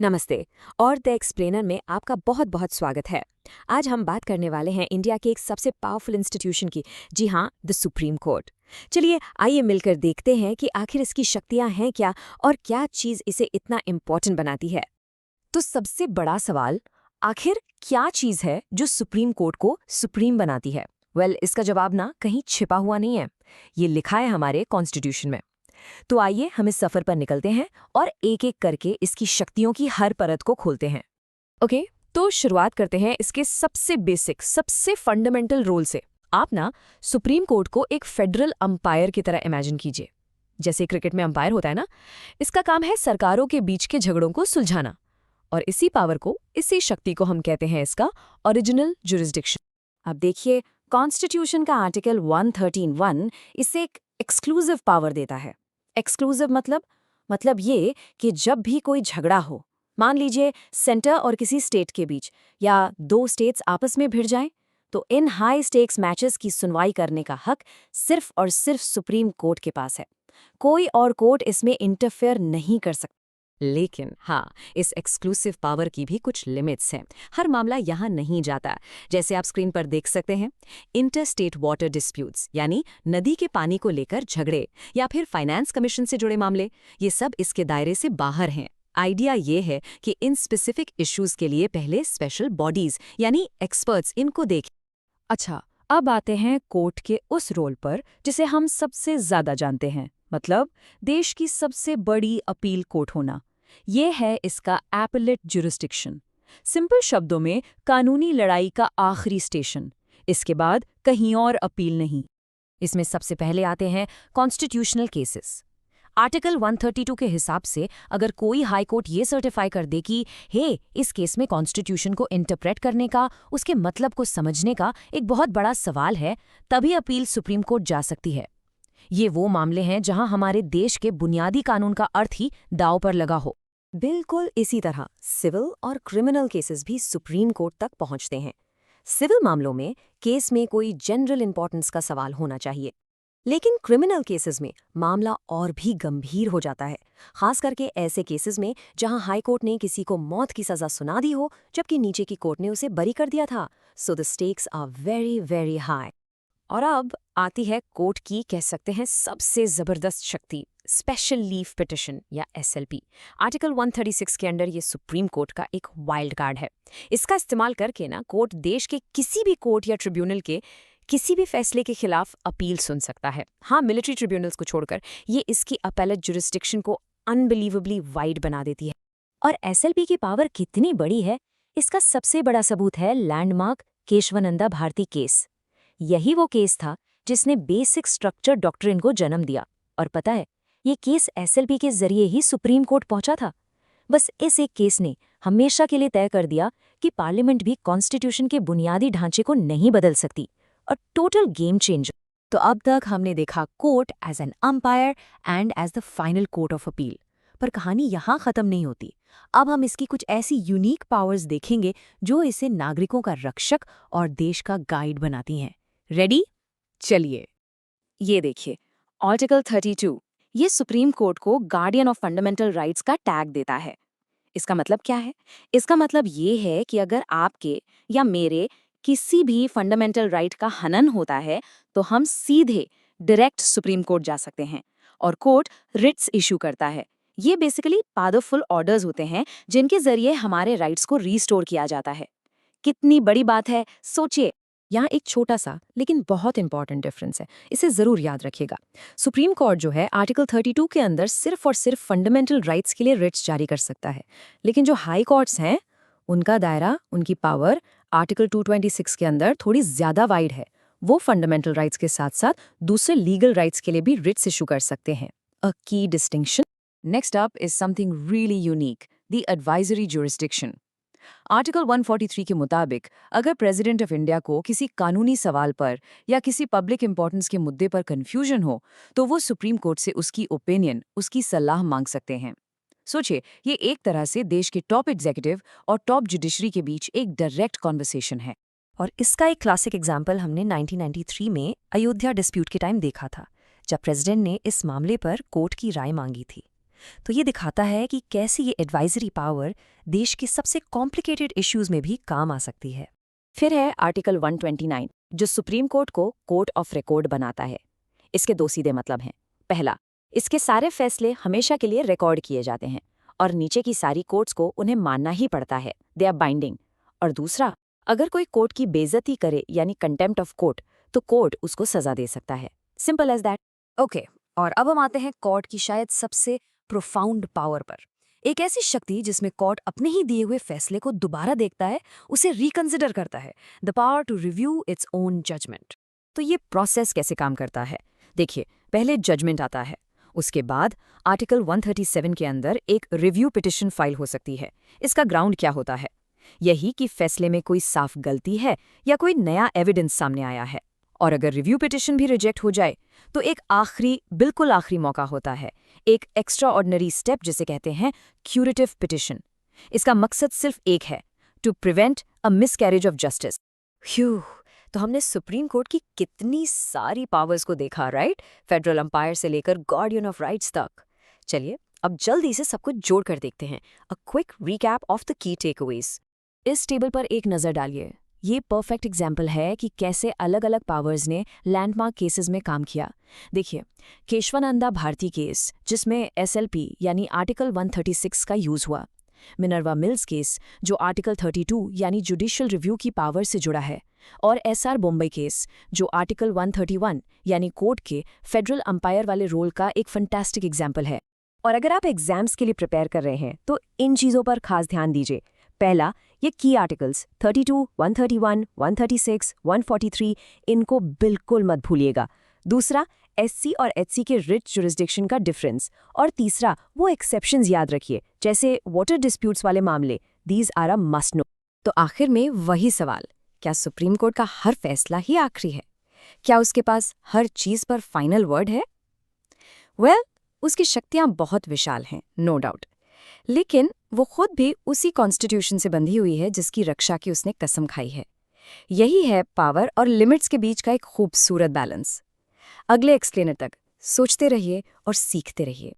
नमस्ते और the explainer में आपका बहुत बहुत स्वागत है। आज हम बात करने वाले हैं इंडिया के एक सबसे पावरफुल इंस्टीट्यूशन की, जी हाँ, द सुप्रीम कोर्ट। चलिए आइए मिलकर देखते हैं कि आखिर इसकी शक्तियां हैं क्या और क्या चीज़ इसे इतना इम्पोर्टेंट बनाती है। तो सबसे बड़ा सवाल, आखिर क्या चीज़ है जो सुप्रीम कोर्ट को सुप्रीम बनाती है? इसका जवाब ना कहीं छिपा हुआ नहीं है, ये लिखा है हमारे कॉन्स्टिट्यूशन में। तो आइए हम इस सफर पर निकलते हैं और एक एक करके इसकी शक्तियों की हर परत को खोलते हैं। ओके, तो शुरुआत करते हैं इसके सबसे बेसिक, सबसे फंडामेंटल रोल से। आप ना सुप्रीम कोर्ट को एक फेडरल अंपायर की तरह इमेजिन कीजिए। जैसे क्रिकेट में अंपायर होता है ना, इसका काम है सरकारों के बीच के झगड़ों को सुलझाना। और इसी पावर को, इसी शक्ति को हम कहते हैं इसका ओरिजिनल जुरिस्डिक्शन। अब देखिए, कॉन्स्टिट्यूशन का आर्टिकल 113(1) इसे एक एक्सक्लूसिव पावर देता है। एक्सक्लूसिव मतलब ये कि जब भी कोई झगड़ा हो, मान लीजिए सेंटर और किसी स्टेट के बीच, या दो स्टेट्स आपस में भिड़ जाएं, तो इन हाई स्टेक्स मैचेस की सुनवाई करने का हक सिर्फ और सिर्फ सुप्रीम कोर्ट के पास है। कोई और कोर्ट इसमें इंटरफेयर नहीं कर सकता। लेकिन हाँ, इस एक्सक्लूसिव पावर की भी कुछ लिमिट्स हैं। हर मामला यहाँ नहीं जाता। जैसे आप स्क्रीन पर देख सकते हैं, इंटर स्टेट वाटर डिस्प्यूट्स यानी नदी के पानी को लेकर झगड़े, या फिर फाइनेंस कमीशन से जुड़े मामले, ये सब इसके दायरे से बाहर हैं। आइडिया ये है कि इन स्पेसिफिक इश्यूज के लिए पहले स्पेशल बॉडीज यानी एक्सपर्ट्स इनको देखें। अच्छा, अब आते हैं कोर्ट के उस रोल पर जिसे हम सबसे ज्यादा जानते हैं, मतलब देश की सबसे बड़ी अपील कोर्ट होना। ये है इसका एपेलेट जुरिस्डिक्शन। सिंपल शब्दों में, कानूनी लड़ाई का आखिरी स्टेशन। इसके बाद कहीं और अपील नहीं। इसमें सबसे पहले आते हैं कॉन्स्टिट्यूशनल केसेस। आर्टिकल 132 के हिसाब से अगर कोई हाई कोर्ट ये सर्टिफाई कर दे कि इस केस में कॉन्स्टिट्यूशन को इंटरप्रेट करने का, उसके मतलब को समझने का एक बहुत बड़ा सवाल है, तभी अपील सुप्रीम कोर्ट जा सकती है। ये वो मामले हैं जहां हमारे देश के बुनियादी कानून का अर्थ ही दांव पर लगा हो। बिल्कुल इसी तरह सिविल और क्रिमिनल केसेस भी सुप्रीम कोर्ट तक पहुंचते हैं। सिविल मामलों में केस में कोई जनरल इंपॉर्टेंस का सवाल होना चाहिए, लेकिन क्रिमिनल केसेस में मामला और भी गंभीर हो जाता है, खास करके ऐसे केसेस में जहां हाई कोर्ट ने किसी को मौत की सजा सुना दी हो जबकि नीचे की कोर्ट ने उसे बरी कर दिया था। So the stakes are very very high. और अब आती है कोर्ट की, कह सकते हैं, सबसे जबरदस्त शक्ति, स्पेशल लीव पिटिशन या एसएलपी। आर्टिकल 136 के अंडर ये सुप्रीम कोर्ट का एक वाइल्ड कार्ड है। इसका इस्तेमाल करके ना कोर्ट देश के किसी भी कोर्ट या ट्रिब्यूनल के किसी भी फैसले के खिलाफ अपील सुन सकता है। हाँ, मिलिट्री ट्रिब्यूनल्स को छोड़कर। ये इसकी अपेलेट जुरिस्डिक्शन को अनबिलीवेबली वाइड बना देती है। और एसएलपी की पावर कितनी बड़ी है, इसका सबसे बड़ा सबूत है लैंडमार्क केशवानंदा भारती केस। यही वो केस था जिसने बेसिक स्ट्रक्चर डॉक्ट्रिन को जन्म दिया। और पता है, ये केस एसएलपी के जरिए ही सुप्रीम कोर्ट पहुंचा था। बस इस एक केस ने हमेशा के लिए तय कर दिया कि पार्लियामेंट भी कॉन्स्टिट्यूशन के बुनियादी ढांचे को नहीं बदल सकती, और टोटल गेम चेंजर। तो अब तक हमने देखा court as an umpire and as the final court of appeal. पर कहानी यहाँ खत्म नहीं होती। अब हम इसकी कुछ ऐसी यूनिक पावर्स देखेंगे जो इसे नागरिकों का रक्षक और देश का गाइड बनाती हैं। रेडी? चलिए, ये देखिए, आर्टिकल 32 ये सुप्रीम कोर्ट को गार्डियन ऑफ फंडामेंटल राइट्स का टैग देता है। इसका मतलब क्या है? इसका मतलब ये है कि अगर आपके या मेरे किसी भी फंडामेंटल राइट का हनन होता है तो हम सीधे डायरेक्ट सुप्रीम कोर्ट जा सकते हैं, और कोर्ट रिट्स इशू करता है। ये बेसिकली पावरफुल ऑर्डर्स होते हैं जिनके जरिए हमारे राइट्स को रीस्टोर किया जाता है। कितनी बड़ी बात है, सोचिए। यहाँ एक छोटा सा लेकिन बहुत इंपॉर्टेंट डिफरेंस है, इसे जरूर याद रखिएगा। सुप्रीम कोर्ट जो है आर्टिकल 32 के अंदर सिर्फ और सिर्फ फंडामेंटल राइट्स के लिए रिट्स जारी कर सकता है, लेकिन जो हाई कोर्ट्स हैं उनका दायरा, उनकी पावर आर्टिकल 226 के अंदर थोड़ी ज्यादा वाइड है। वो फंडामेंटल राइट्स के साथ साथ दूसरे लीगल राइट्स के लिए भी रिट्स इशू कर सकते हैं। अ की distinction. Next up is something really unique, the advisory jurisdiction. Article 143 के मुताबिक अगर प्रेसिडेंट ऑफ इंडिया को किसी कानूनी सवाल पर या किसी पब्लिक इंपॉर्टेंस के मुद्दे पर कन्फ्यूजन हो, तो वो सुप्रीम कोर्ट से उसकी ओपिनियन, उसकी सलाह मांग सकते हैं। सोचिए, ये एक तरह से देश के टॉप एग्जीक्यूटिव और टॉप जुडिशरी के बीच एक डायरेक्ट कॉन्वर्सेशन है। और इसका एक क्लासिक एग्जाम्पल हमने 1993 में अयोध्या डिस्प्यूट के टाइम देखा था, जब प्रेसिडेंट ने इस मामले पर कोर्ट की राय मांगी थी। तो ये दिखाता है कि कैसे ये एडवाइजरी पावर देश के सबसे कॉम्प्लिकेटेड इश्यूज में भी काम आ सकती है। फिर है आर्टिकल 129, जो सुप्रीम कोर्ट को कोर्ट ऑफ रिकॉर्ड बनाता है। इसके दो सीधे मतलब हैं। पहला, इसके सारे फैसले हमेशा के लिए रिकॉर्ड किए जाते हैं और नीचे की सारी कोर्ट्स को उन्हें मानना ही पड़ता है, दे आर बाइंडिंग। और दूसरा, अगर कोई कोर्ट की बेइज्जती करे यानी कंटेम्प्ट ऑफ कोर्ट, तो कोर्ट उसको सजा दे सकता है। Simple as that. ओके, और अब हम आते हैं कोर्ट की शायद सबसे प्रोफाउंड पावर पर। एक ऐसी शक्ति जिसमें कोर्ट अपने ही दिए हुए फैसले को दोबारा देखता है, उसे रिकंसिडर करता है, the power to review its own judgement. तो ये प्रोसेस कैसे काम करता है? देखिए, पहले जजमेंट आता है, उसके बाद आर्टिकल 137 के अंदर एक रिव्यू पिटिशन फाइल हो सकती है। इसका ग्राउंड क्या होता है? यही कि फैसले में कोई साफ गलती है या कोई नया एविडेंस सामने आया है। और अगर रिव्यू पिटिशन भी रिजेक्ट हो जाए तो एक बिल्कुल आखिरी मौका होता है, एक एक्स्ट्रा ऑर्डिनरी स्टेप जिसे कहते हैं क्यूरेटिव पिटिशन। इसका मकसद सिर्फ एक है, to prevent a miscarriage of justice. ह्यू, तो हमने सुप्रीम कोर्ट की कितनी सारी पावर्स को देखा, राइट? फेडरल अंपायर से लेकर गार्डियन ऑफ राइट्स तक। चलिए अब जल्दी से सब कुछ जोड़कर देखते हैं, a quick recap of the key takeaways. इस टेबल पर एक नज़र डालिए। ये परफेक्ट एग्जाम्पल है कि कैसे अलग अलग पावर्स ने लैंडमार्क केसेस में काम किया। देखिए, केशवानंदा भारती केस, जिसमें एसएलपी यानी आर्टिकल 136 का यूज हुआ। मिनर्वा मिल्स केस, जो आर्टिकल 32 यानी जुडिशियल रिव्यू की पावर से जुड़ा है। और एसआर बॉम्बे केस, जो आर्टिकल 131 यानी कोर्ट के फेडरल अंपायर वाले रोल का एक फंटास्टिक एग्जाम्पल है। और अगर आप एग्जाम्स के लिए प्रिपेयर कर रहे हैं तो इन चीज़ों पर खास ध्यान दीजिए। पहला, ये की आर्टिकल्स 32, 131, 136, 143, इनको बिल्कुल मत भूलिएगा। दूसरा, एससी और एचसी के रिच जुरिस्डिक्शन का डिफरेंस। और तीसरा, वो एक्सेप्शंस याद रखिए, जैसे वाटर डिस्प्यूट्स वाले मामले, these are a must know. तो आखिर में वही सवाल, क्या सुप्रीम कोर्ट का हर फैसला ही आखिरी है? क्या उसके पास हर चीज़ पर फाइनल वर्ड है? उसकी शक्तियां बहुत विशाल हैं, नो डाउट। लेकिन वो खुद भी उसी कॉन्स्टिट्यूशन से बंधी हुई है जिसकी रक्षा की उसने कसम खाई है। यही है पावर और लिमिट्स के बीच का एक खूबसूरत बैलेंस। अगले एक्सप्लेनर तक सोचते रहिए और सीखते रहिए।